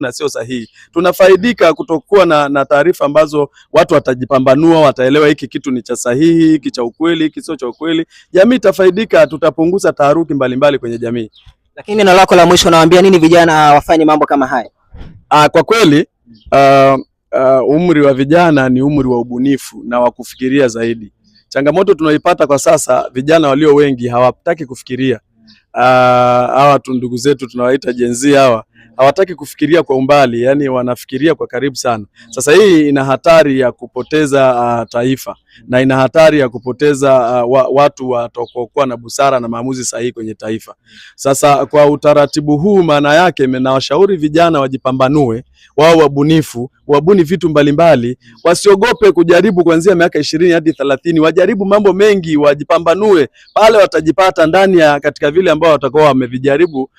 na sio sahihi. Tunafaidika kutokuwa na taarifa ambazo watu watajipambanua, wataelewa hiki kitu ni cha sahihi, hiki cha ukweli, hiki sio cha ukweli. Jamii itafaidika, tutapunguza taharuki mbalimbali kwenye jamii. Lakini neno lako la mwisho, unawaambia nini vijana wafanye mambo kama haya? Kwa kweli umri wa vijana ni umri wa ubunifu na wa kufikiria zaidi. Changamoto tunaipata kwa sasa, vijana walio wengi hawataki kufikiria. Hawa ndugu zetu tunawaita Gen Z, hawa hawataki kufikiria kwa umbali, yani wanafikiria kwa karibu sana. Sasa hii ina hatari ya kupoteza taifa na ina hatari ya kupoteza watu watakokuwa na busara na maamuzi sahihi kwenye taifa. Sasa kwa utaratibu huu, maana yake nawashauri vijana wajipambanue, wao wabunifu, wabuni vitu mbalimbali, wasiogope kujaribu kuanzia miaka 20 hadi 30, wajaribu mambo mengi, wajipambanue, pale watajipata ndani ya katika vile ambao watakuwa wamevijaribu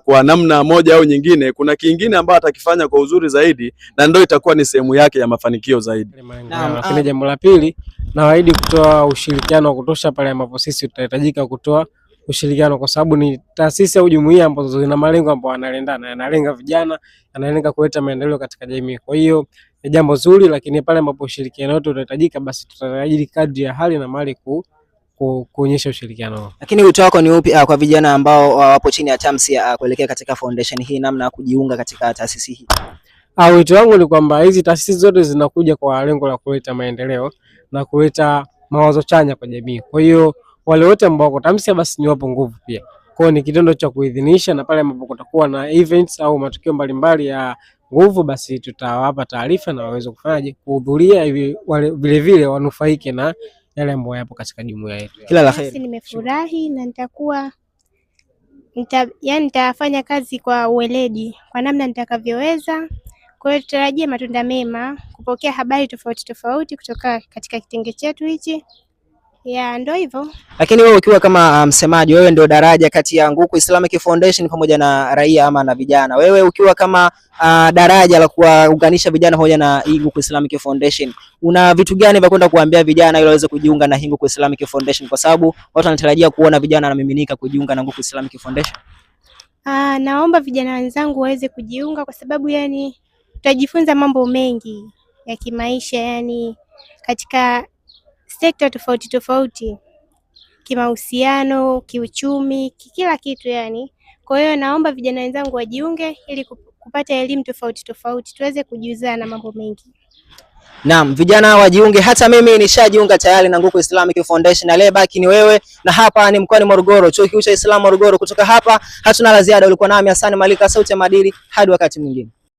kwa namna moja au nyingine, kuna kingine ambao atakifanya kwa uzuri zaidi na ndio itakuwa ni sehemu yake ya mafanikio zaidi. Lakini jambo la pili, naahidi kutoa ushirikiano wa kutosha pale ambapo sisi tutahitajika kutoa ushirikiano, kwa sababu ni taasisi au jumuiya ambazo zina malengo ambayo yanalenga vijana, yanalenga kuleta maendeleo katika jamii. Kwa hiyo ni jambo zuri, lakini pale ambapo ushirikiano wetu utahitajika, basi tutajadili kadri ya hali na mali kuonyesha ushirikiano. Lakini wito wako ni upi kwa vijana ambao wapo chini ya TAMSI kuelekea katika foundation hii, namna ya kujiunga katika taasisi hii? Wito wangu ni kwamba hizi taasisi zote zinakuja kwa lengo la kuleta maendeleo na kuleta mawazo chanya kwa jamii. Kwa hiyo wale wote ambao wako TAMSI basi ni wapo nguvu pia. Kwa hiyo ni kitendo cha kuidhinisha, na pale ambapo kutakuwa na events au matukio mbalimbali ya nguvu, basi tutawapa taarifa na waweze kufanyaje kuhudhuria, ili vile vile wanufaike na yale ambayo yapo katika jumuiya yetu. Kila la heri. Nimefurahi na nitafanya kazi kwa uweledi kwa namna nitakavyoweza. Kwa hiyo tutarajie matunda mema, kupokea habari tofauti tofauti kutoka katika kitenge chetu hichi. Ndio hivyo. Lakini wewe ukiwa kama msemaji, wewe ndio daraja kati ya Nguku Islamic Foundation pamoja na raia ama na vijana. Wewe ukiwa kama daraja la kuunganisha vijana pamoja na Nguku Islamic Foundation, una vitu gani vya kwenda kuambia vijana ili waweze kujiunga na Nguku Islamic Foundation, kwa sababu watu wanatarajia kuona vijana wanamiminika kujiunga na Nguku Islamic Foundation? Naomba vijana wenzangu waweze kujiunga, kwa sababu tutajifunza mambo mengi ya kimaisha, katika sekta tofauti tofauti, kimahusiano, kiuchumi, kila kitu . Kwa hiyo naomba vijana wenzangu wajiunge ili kupata elimu tofauti tofauti, tuweze kujuzana mambo mengi. Naam, vijana wajiunge. Hata mimi nishajiunga tayari na Nguku Islamic Foundation, na leo baki ni wewe, na hapa ni mkoani Morogoro, Chuo Kikuu cha Islam Morogoro. Kutoka hapa hatuna la ziada. Ulikuwa nami Hassan Malika, sauti ya maadili, hadi wakati mwingine.